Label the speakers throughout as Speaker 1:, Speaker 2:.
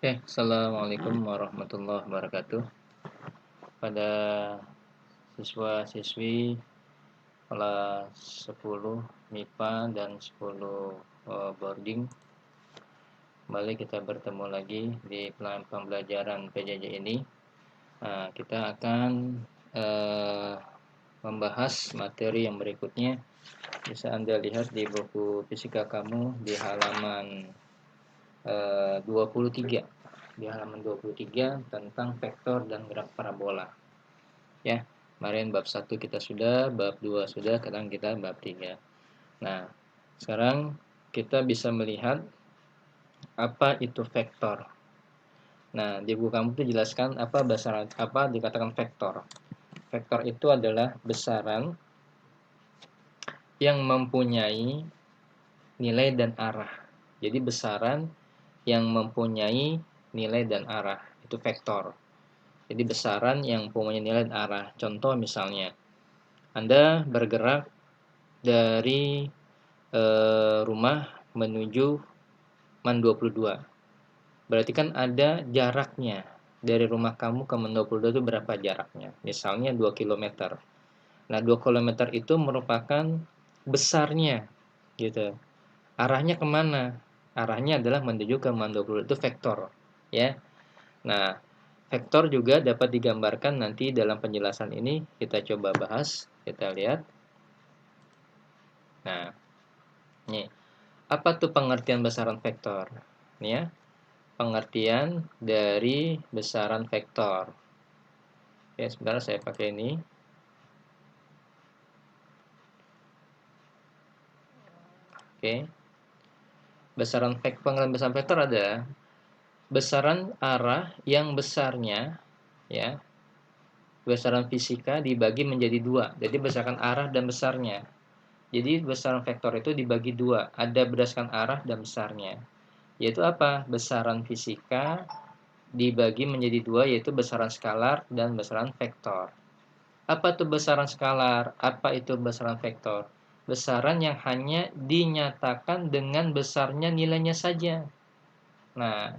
Speaker 1: Oke, Assalamualaikum warahmatullahi wabarakatuh. Pada siswa-siswi kelas 10 MIPA dan 10 boarding, kembali kita bertemu lagi di pembelajaran PJJ ini. Kita akan membahas materi yang berikutnya. Bisa Anda lihat di buku fisika kamu di halaman 23. Di halaman 23 tentang vektor dan graf parabola. Ya, kemarin bab 1 kita sudah, bab 2 sudah, sekarang kita bab 3. Nah, sekarang kita bisa melihat apa itu vektor. Nah, di buku kamu itu jelaskan apa dikatakan vektor. Vektor itu adalah besaran yang mempunyai nilai dan arah. Jadi besaran yang mempunyai nilai dan arah itu vektor. Jadi besaran yang mempunyai nilai dan arah. Contoh misalnya, Anda bergerak dari rumah menuju MAN 22. Berarti kan ada jaraknya. Dari rumah kamu ke MAN 22 itu berapa jaraknya? Misalnya 2 km. Nah, 2 km itu merupakan besarnya, gitu. Arahnya kemana? Arahnya adalah menuju ke MAN 22, itu vektor, ya. Nah, vektor juga dapat digambarkan nanti dalam penjelasan ini. Kita coba bahas, kita lihat. Nah, ini apa tuh pengertian besaran vektor? Ini ya, pengertian dari besaran vektor. Oke, sebentar saya pakai ini. Oke. Pengertian besaran vektor ada besaran arah yang besarnya, ya. Besaran fisika dibagi menjadi dua. Jadi berdasarkan arah dan besarnya. Jadi besaran vektor itu dibagi dua. Ada berdasarkan arah dan besarnya. Yaitu apa? Besaran fisika dibagi menjadi dua, yaitu besaran skalar dan besaran vektor. Apa itu besaran skalar? Apa itu besaran vektor? Besaran yang hanya dinyatakan dengan besarnya nilainya saja. Nah,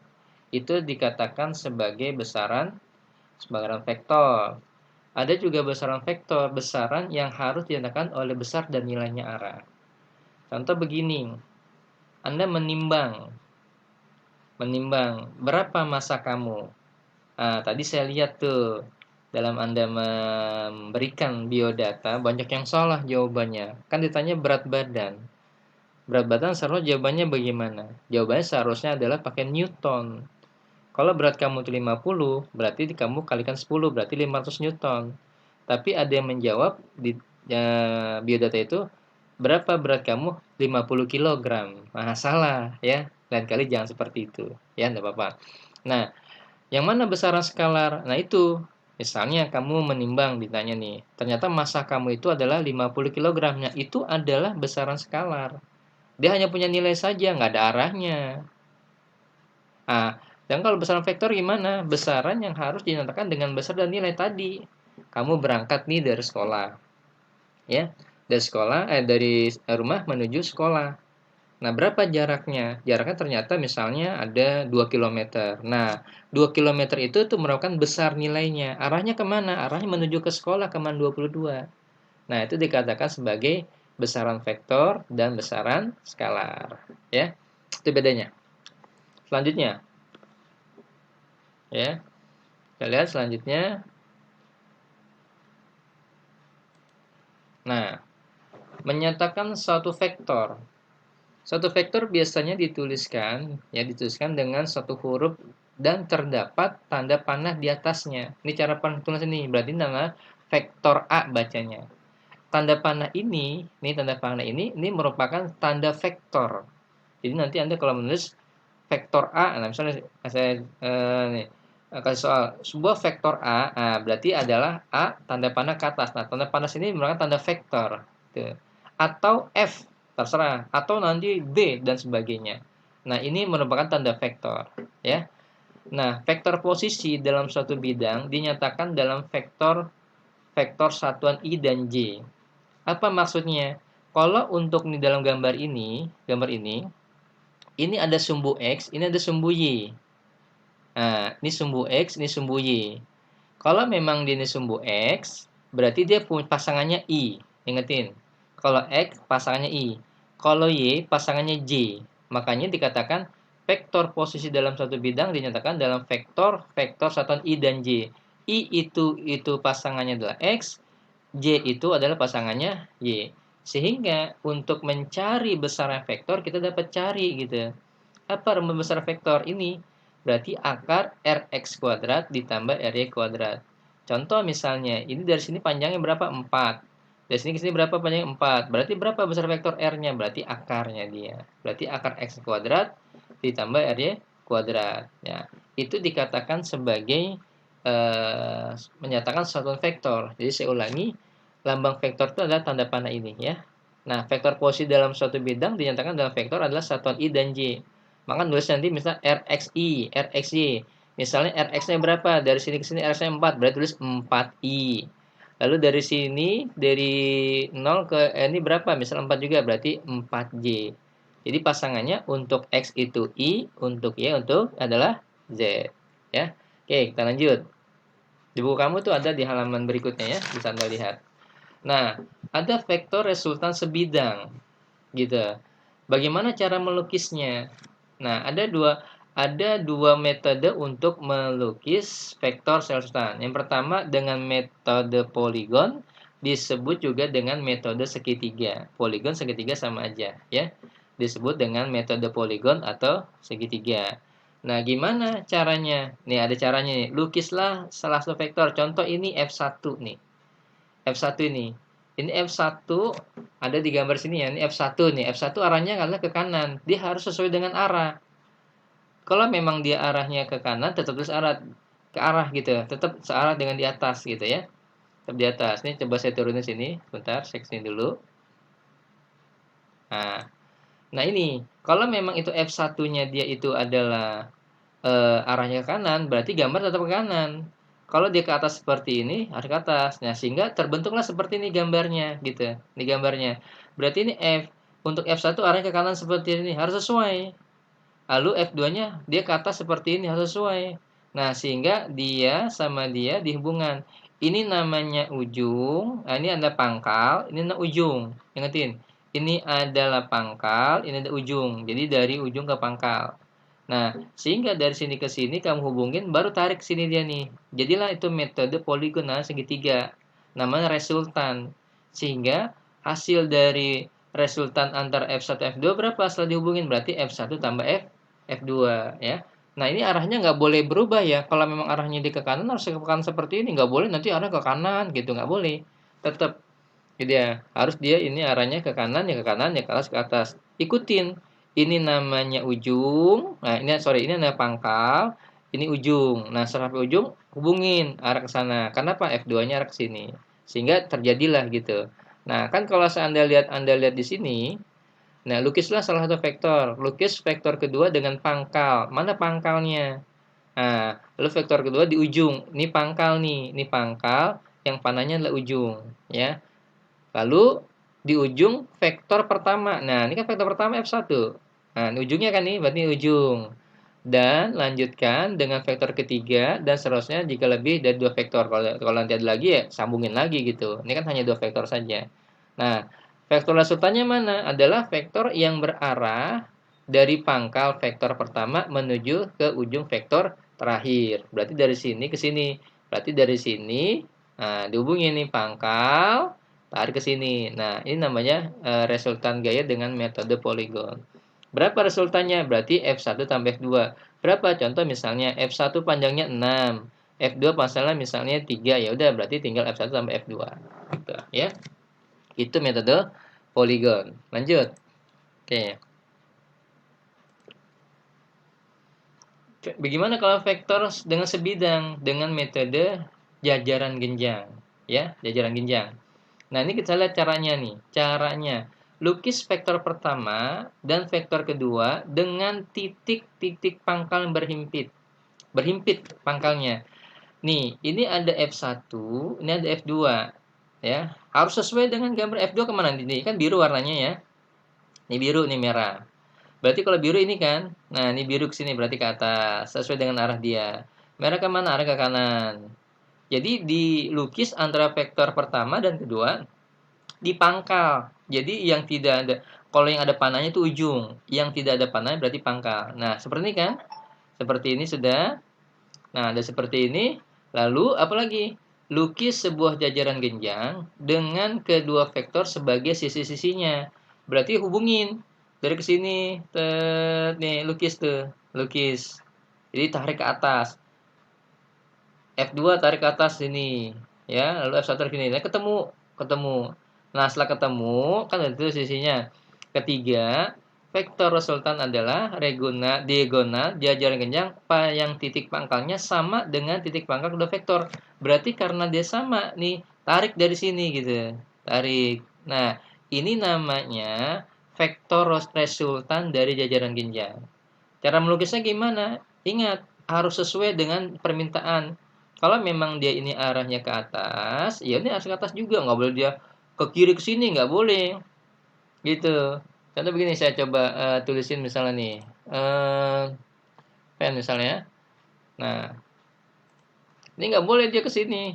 Speaker 1: itu dikatakan sebagai besaran vektor. Ada juga besaran vektor, besaran yang harus dinyatakan oleh besar dan nilainya arah. Contoh begini, Anda menimbang berapa massa kamu. Tadi saya lihat tuh, dalam Anda memberikan biodata, banyak yang salah jawabannya. Kan ditanya berat badan. Berat badan seharusnya jawabannya bagaimana? Jawabannya seharusnya adalah pakai Newton. Kalau berat kamu itu 50, berarti kamu kalikan 10, berarti 500 Newton. Tapi ada yang menjawab di biodata itu, berapa berat kamu? 50 kg. Nah, salah ya. Lain kali jangan seperti itu. Ya, enggak apa-apa. Nah, yang mana besaran skalar? Nah, itu. Misalnya kamu menimbang, ditanya nih, ternyata massa kamu itu adalah 50 kg. Nah, itu adalah besaran skalar. Dia hanya punya nilai saja, nggak ada arahnya. Dan kalau besaran vektor gimana? Besaran yang harus dinyatakan dengan besar dan nilai tadi. Kamu berangkat nih dari sekolah. Ya, dari rumah menuju sekolah. Nah, berapa jaraknya? Jaraknya ternyata misalnya ada 2 km. Nah, 2 km itu tuh merupakan besar nilainya. Arahnya kemana? Arahnya menuju ke sekolah ke MAN 22. Nah, itu dikatakan sebagai besaran vektor dan besaran skalar. Ya, itu bedanya. Selanjutnya, ya, kita lihat selanjutnya. Nah, menyatakan suatu vektor. Suatu vektor biasanya dituliskan dengan satu huruf dan terdapat tanda panah di atasnya. Ini cara penulis ini, berarti nama vektor A bacanya. Tanda panah ini merupakan tanda vektor. Jadi nanti Anda kalau menulis vektor A, nah misalnya saya kasih soal sebuah vektor A, berarti adalah A tanda panah ke atas. Nah, tanda panah ini merupakan tanda vektor, gitu. Atau F, terserah, atau nanti B dan sebagainya. Nah, ini merupakan tanda vektor, ya. Nah, vektor posisi dalam suatu bidang dinyatakan dalam vektor satuan I dan J. Apa maksudnya? Kalau untuk di dalam gambar ini ada sumbu X, ini ada sumbu Y. Nah, ini sumbu X, ini sumbu Y. Kalau memang dia ini sumbu X, berarti dia punya pasangannya I. Ingetin. Kalau X pasangannya I. Kalau Y pasangannya J. Makanya dikatakan vektor posisi dalam satu bidang dinyatakan dalam vektor satuan I dan J. I itu pasangannya adalah X, J itu adalah pasangannya Y. Sehingga untuk mencari besaran vektor kita dapat cari gitu. Apa rumus besar vektor ini? Berarti akar Rx kuadrat ditambah Ry kuadrat. Contoh misalnya, ini dari sini panjangnya berapa? 4. Dari sini ke sini berapa panjangnya? 4. Berarti berapa besar vektor R-nya? Berarti akarnya dia. Berarti akar X kuadrat ditambah Ry kuadrat. Ya, itu dikatakan sebagai menyatakan satuan vektor. Jadi saya ulangi, lambang vektor itu adalah tanda panah ini ya. Nah, vektor posisi dalam suatu bidang dinyatakan dalam vektor adalah satuan I dan J. Maka nulis nanti misalnya RXI, RXY. Misalnya RX-nya berapa? Dari sini ke sini RX-nya 4, berarti tulis 4I. Lalu dari sini, dari 0 ke ini berapa? Misal 4 juga, berarti 4J. Jadi pasangannya untuk X itu I, untuk Y untuk adalah Z. Ya. Oke, kita lanjut. Di buku kamu tuh ada di halaman berikutnya ya, bisa Anda lihat. Nah, ada vektor resultan sebidang, gitu. Bagaimana cara melukisnya? Nah, ada dua metode untuk melukis vektor resultan. Yang pertama dengan metode poligon, disebut juga dengan metode segitiga. Poligon segitiga sama aja, ya. Disebut dengan metode poligon atau segitiga. Nah, gimana caranya? Nih, ada caranya nih. Lukislah salah satu vektor. Contoh ini F1 nih. F1 ini. Ini F1 ada di gambar sini ya. Ini F1 nih. F1 arahnya adalah ke kanan. Dia harus sesuai dengan arah. Kalau memang dia arahnya ke kanan, tetap terus arah ke arah gitu. Tetap searah dengan di atas gitu ya. Tetap di atas. Ini coba saya turunin sini. Bentar, saya kesini dulu. Nah, ini kalau memang itu F1-nya dia itu adalah arahnya ke kanan, berarti gambar tetap ke kanan. Kalau dia ke atas seperti ini, harus ke atas. Nah, sehingga terbentuklah seperti ini gambarnya, gitu. Ini gambarnya. Berarti ini F. Untuk F1 arahnya ke kanan seperti ini, harus sesuai. Lalu F2-nya dia ke atas seperti ini, harus sesuai. Nah, sehingga dia sama dia dihubungan. Ini namanya ujung, nah ini ada pangkal, ini ada ujung. Ingetin, ini adalah pangkal, ini ada ujung. Jadi dari ujung ke pangkal. Nah, sehingga dari sini ke sini kamu hubungin, baru tarik sini dia nih. Jadilah itu metode poligonal segitiga. Namanya resultan. Sehingga hasil dari resultan antara F1 F2 berapa setelah dihubungin? Berarti F1 tambah F2 ya. Nah, ini arahnya nggak boleh berubah ya. Kalau memang arahnya di ke kanan harus ke kanan seperti ini. Nggak boleh nanti arah ke kanan gitu. Nggak boleh. Tetap gitu ya. Harus dia ini arahnya ke kanan, ya ke kanan, ya ke atas, ke atas. Ikutin. Ini namanya ujung. Nah, ini namanya pangkal. Ini ujung. Nah, sampai ujung hubungin arah ke sana. Kenapa F2-nya arah ke sini? Sehingga terjadilah gitu. Nah, kan kalau Anda lihat di sini, nah lukislah salah satu vektor. Lukis vektor kedua dengan pangkal. Mana pangkalnya? Nah, lalu vektor kedua di ujung. Ini pangkal nih, ini pangkal yang panahnya adalah ujung, ya. Lalu di ujung vektor pertama. Nah, ini kan vektor pertama F1. Nah, ini ujungnya kan nih, berarti ini ujung. Dan lanjutkan dengan vektor ketiga dan seterusnya jika lebih dari dua vektor. Kalau nanti ada lagi ya sambungin lagi gitu. Ini kan hanya dua vektor saja. Nah, vektor resultannya mana? Adalah vektor yang berarah dari pangkal vektor pertama menuju ke ujung vektor terakhir. Berarti dari sini ke sini. Berarti dari sini, nah dihubungi nih pangkal, tarik ke sini. Nah, ini namanya resultan gaya dengan metode poligon. Berapa resultannya? Berarti F1 tambah F2. Berapa? Contoh misalnya F1 panjangnya 6, F2 panjangnya misalnya 3, ya udah berarti tinggal F1 tambah F2. Gitu, ya. Itu metode poligon. Lanjut. Oke. Bagaimana kalau vektor dengan sebidang dengan metode jajaran genjang, ya, jajaran genjang. Nah, ini kita lihat caranya nih. Caranya lukis vektor pertama dan vektor kedua dengan titik-titik pangkal yang berhimpit. Berhimpit pangkalnya. Nih, ini ada F1, ini ada F2, ya. Harus sesuai dengan gambar F2 kemana nih? Kan biru warnanya ya. Ini biru, ini merah. Berarti kalau biru ini kan, nah ini biru ke sini berarti ke atas, sesuai dengan arah dia. Merah ke mana? Arah ke kanan. Jadi dilukis antara vektor pertama dan kedua dipangkal. Jadi yang tidak ada, kalau yang ada panahnya itu ujung, yang tidak ada panahnya berarti pangkal. Nah, seperti ini kan? Seperti ini sudah. Nah, ada seperti ini. Lalu apa lagi? Lukis sebuah jajaran genjang dengan kedua vektor sebagai sisi-sisinya. Berarti hubungin dari ke sini, nih lukis tuh, lukis. Jadi tarik ke atas. F2 tarik ke atas sini, ya, lalu F1 tarik sini. Nah, ketemu, ketemu. Nah, setelah ketemu, kan itu sisinya. Ketiga, vektor resultan adalah diagonal jajaran genjang yang titik pangkalnya sama dengan titik pangkal kedua vektor. Berarti karena dia sama nih, tarik dari sini gitu. Tarik. Nah, ini namanya vektor resultan dari jajaran genjang. Cara melukisnya gimana? Ingat, harus sesuai dengan permintaan. Kalau memang dia ini arahnya ke atas, ya ini arah ke atas juga, nggak boleh dia ke kiri ke sini, nggak boleh, gitu. Contoh begini, saya coba tulisin misalnya nih, pen misalnya. Nah, ini nggak boleh dia ke sini,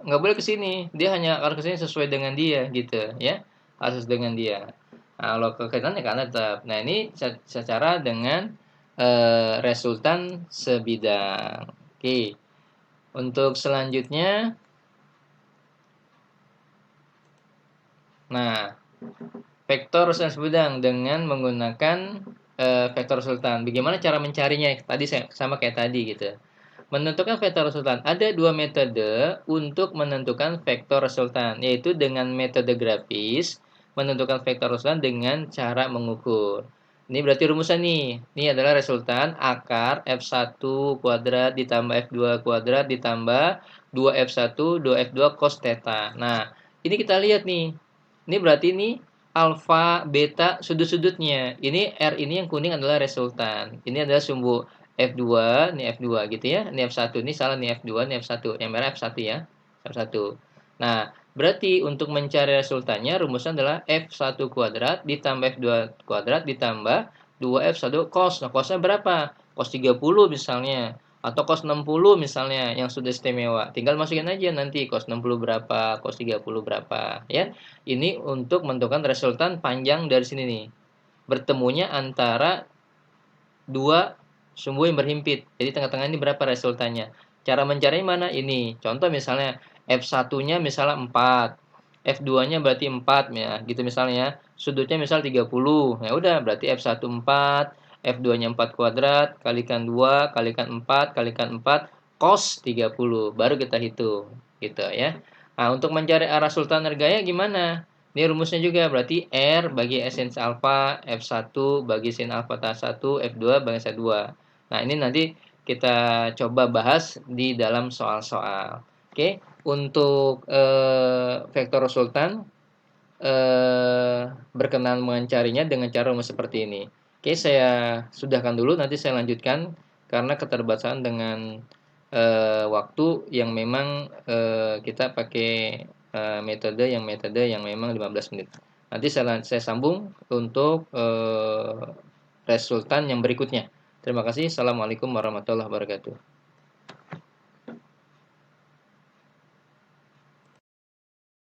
Speaker 1: nggak boleh ke sini. Dia hanya arah ke sini sesuai dengan dia, gitu, ya, harus dengan dia. Nah, kalau ke kanan ya kanan tetap. Nah, ini secara dengan resultan sebidang. Oke. Untuk selanjutnya, nah, vektor resultan sebidang dengan menggunakan vektor resultan. Bagaimana cara mencarinya? Tadi sama kayak tadi gitu. Menentukan vektor resultan. Ada dua metode untuk menentukan vektor resultan, yaitu dengan metode grafis, menentukan vektor resultan dengan cara mengukur. Ini berarti rumusan nih. Ini adalah resultan akar F1 kuadrat ditambah F2 kuadrat ditambah 2F1, 2F2 cos theta. Nah, ini kita lihat nih. Ini berarti ini alfa, beta, sudut-sudutnya. Ini R ini yang kuning adalah resultan. Ini adalah sumbu F2, ini F2 gitu ya. Ini F1, ini salah nih F2, ini F1. Yang merah F1 ya. F1. Nah, berarti untuk mencari resultannya rumusnya adalah F1 kuadrat ditambah F2 kuadrat ditambah 2F1 cos. Nah, cosnya berapa? Cos 30 misalnya. Atau cos 60 misalnya yang sudah istimewa. Tinggal masukin aja nanti cos 60 berapa, cos 30 berapa. Ya. Ini untuk menentukan resultan panjang dari sini nih. Bertemunya antara dua sumbu yang berhimpit. Jadi tengah-tengah ini berapa resultannya. Cara mencari mana? Ini. Contoh misalnya F1-nya misalnya 4. F2-nya berarti 4 ya, gitu misalnya ya. Sudutnya misal 30. Ya udah, berarti F1 4, F2-nya 4 kuadrat, kalikan 2, kalikan 4, kalikan 4, cos 30. Baru kita hitung, gitu ya. Nah, untuk mencari arah sultan ergaya gimana? Ini rumusnya juga berarti R bagi sinus alfa, F1 bagi sin alfa tas 1, F2 bagi sin 2. Nah, ini nanti kita coba bahas di dalam soal-soal. Oke, untuk vektor resultan berkenan mencarinya dengan cara rumus seperti ini. Oke, saya sudahkan dulu, nanti saya lanjutkan karena keterbatasan dengan waktu yang memang kita pakai metode yang memang 15 menit. Nanti saya sambung untuk resultan yang berikutnya. Terima kasih. Assalamualaikum warahmatullahi wabarakatuh.